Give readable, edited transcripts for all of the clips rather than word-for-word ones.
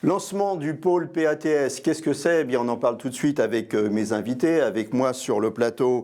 Lancement du pôle PATS, qu'est-ce que c'est? Eh bien, on en parle tout de suite avec mes invités. Avec moi sur le plateau,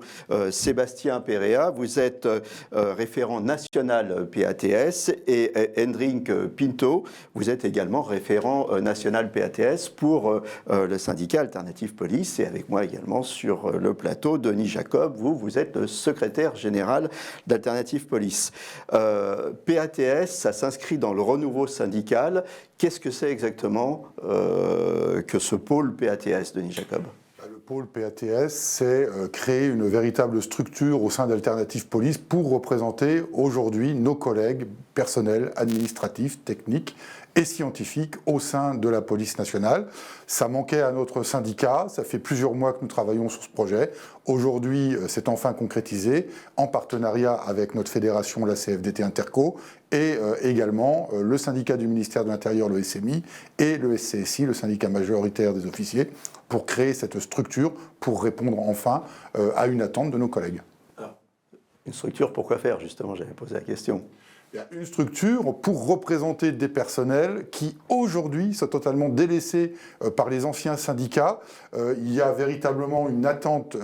Sébastien Perea, vous êtes référent national PATS, et Hendrik Pinto, vous êtes également référent national PATS pour le syndicat Alternative Police. Et avec moi également sur le plateau, Denis Jacob, vous êtes le secrétaire général d'Alternative Police. PATS, ça s'inscrit dans le renouveau syndical. Qu'est-ce que c'est exactement que ce pôle PATS, Denis Jacob? Le pôle PATS, c'est créer une véritable structure au sein d'Alternative Police pour représenter aujourd'hui nos collègues personnels, administratifs, techniques et scientifiques au sein de la police nationale. Ça manquait à notre syndicat, ça fait plusieurs mois que nous travaillons sur ce projet. Aujourd'hui, c'est enfin concrétisé en partenariat avec notre fédération, la CFDT Interco, et également le syndicat du ministère de l'Intérieur, le SMI, et le SCSI, le syndicat majoritaire des officiers, pour créer cette structure, pour répondre enfin à une attente de nos collègues. Alors, une structure pour quoi faire, justement, j'avais posé la question. Il y a une structure pour représenter des personnels qui, aujourd'hui, sont totalement délaissés par les anciens syndicats. Il y a véritablement une attente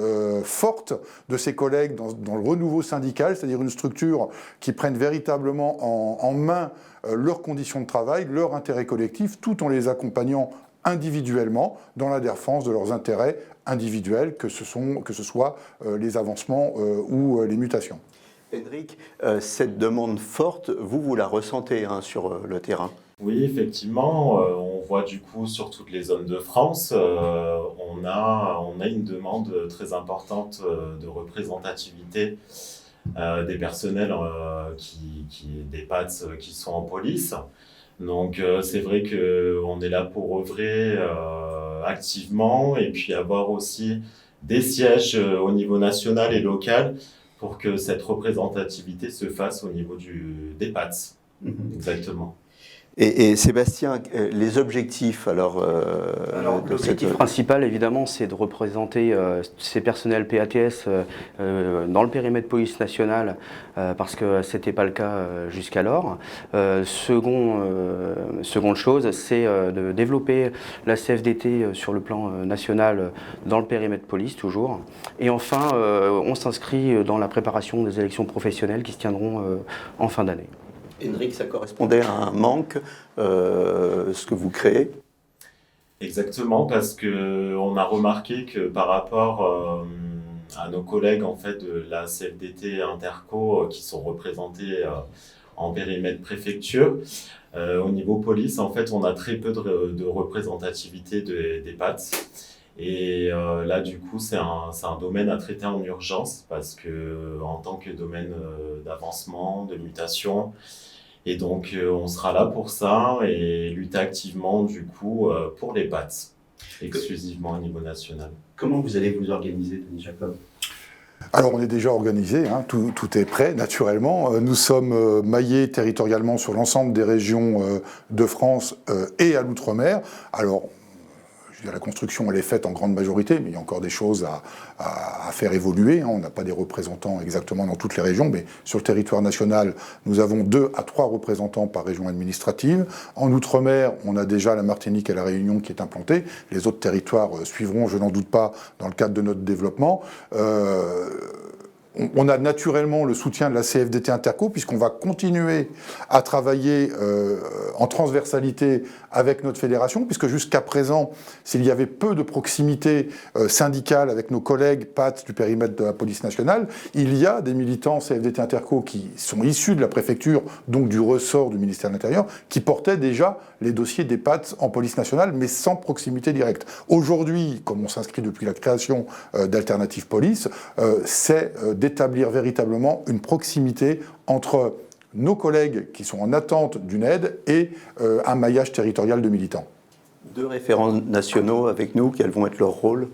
forte de ces collègues dans le renouveau syndical, c'est-à-dire une structure qui prenne véritablement en main leurs conditions de travail, leur intérêt collectif, tout en les accompagnant individuellement dans la défense de leurs intérêts individuels, que ce soit les avancements ou les mutations. Hendrik, cette demande forte, vous la ressentez sur le terrain? Oui, effectivement, on voit du coup sur toutes les zones de France, on a une demande très importante de représentativité des personnels des PATS qui sont en police. Donc c'est vrai qu'on est là pour œuvrer activement et puis avoir aussi des sièges au niveau national et local pour que cette représentativité se fasse au niveau des PATS. Exactement. Et Sébastien, les objectifs alors l'objectif principal, évidemment, c'est de représenter ces personnels PATS dans le périmètre police nationale, parce que ce n'était pas le cas jusqu'alors. Seconde chose, c'est de développer la CFDT sur le plan national dans le périmètre police, toujours. Et enfin, on s'inscrit dans la préparation des élections professionnelles qui se tiendront en fin d'année. Hendrik, ça correspondait à un manque, ce que vous créez? Exactement, parce qu'on a remarqué que par rapport à nos collègues en fait, de la CFDT Interco qui sont représentés en périmètre préfecture, au niveau police, en fait, on a très peu de représentativité des PATS. Et là, du coup, c'est un domaine à traiter en urgence parce que en tant que domaine d'avancement, de mutation, et donc on sera là pour ça et lutter activement, du coup, pour les PATS, exclusivement au niveau national. Comment vous allez vous organiser, Denis Jacob? Alors on est déjà organisé, tout est prêt naturellement. Nous sommes maillés territorialement sur l'ensemble des régions de France et à l'outre-mer. Alors la construction, elle est faite en grande majorité, mais il y a encore des choses à faire évoluer. On n'a pas des représentants exactement dans toutes les régions, mais sur le territoire national, nous avons 2 à 3 représentants par région administrative. En Outre-mer, on a déjà la Martinique et la Réunion qui est implantée. Les autres territoires suivront, je n'en doute pas, dans le cadre de notre développement. On a naturellement le soutien de la CFDT Interco, puisqu'on va continuer à travailler en transversalité avec notre fédération, puisque jusqu'à présent, s'il y avait peu de proximité syndicale avec nos collègues PATS du périmètre de la police nationale, il y a des militants CFDT Interco qui sont issus de la préfecture, donc du ressort du ministère de l'Intérieur, qui portaient déjà les dossiers des PATS en police nationale, mais sans proximité directe. Aujourd'hui, comme on s'inscrit depuis la création d'Alternative Police, c'est d'établir véritablement une proximité entre nos collègues qui sont en attente d'une aide et un maillage territorial de militants. 2 référents nationaux avec nous, quels vont être leurs rôles?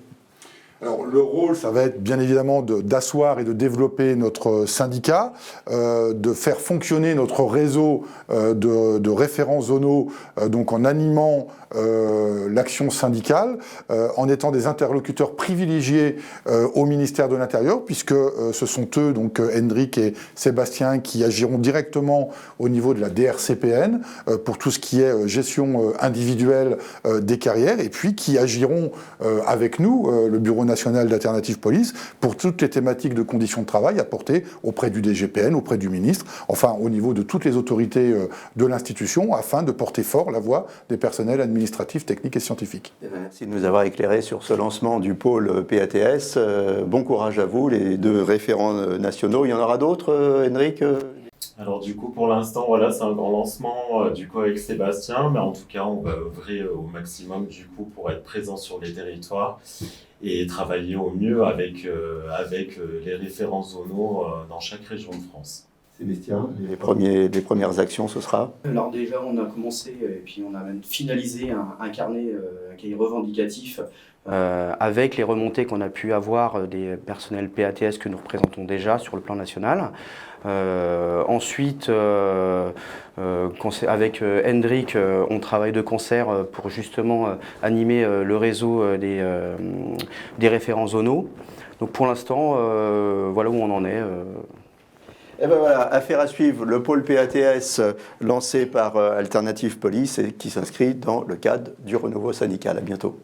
Alors, le rôle, ça va être bien évidemment d'asseoir et de développer notre syndicat, de faire fonctionner notre réseau de référents zonaux, donc en animant l'action syndicale, en étant des interlocuteurs privilégiés au ministère de l'Intérieur, puisque ce sont eux, donc Hendrik et Sébastien, qui agiront directement au niveau de la DRCPN pour tout ce qui est gestion individuelle des carrières, et puis qui agiront avec nous, le Bureau national d'Alternative Police, pour toutes les thématiques de conditions de travail apportées auprès du DGPN, auprès du ministre, enfin au niveau de toutes les autorités de l'institution, afin de porter fort la voix des personnels administratifs, techniques et scientifiques. Merci de nous avoir éclairé sur ce lancement du pôle PATS. Bon courage à vous, les deux référents nationaux. Il y en aura d'autres, Hendrik? Alors du coup, pour l'instant, voilà, c'est un grand lancement du coup avec Sébastien, mais en tout cas, on va œuvrer au maximum du coup pour être présent sur les territoires et travailler au mieux avec les référents zonaux dans chaque région de France. Sébastien, les premières actions, ce sera? Alors déjà, on a commencé et puis on a même finalisé un cahier revendicatif avec les remontées qu'on a pu avoir des personnels PATS que nous représentons déjà sur le plan national. Ensuite, avec Hendrik, on travaille de concert pour justement animer le réseau des référents zonaux. Donc pour l'instant, voilà où on en est. Et ben voilà, affaire à suivre, le pôle PATS lancé par Alternative Police et qui s'inscrit dans le cadre du renouveau syndical. À bientôt.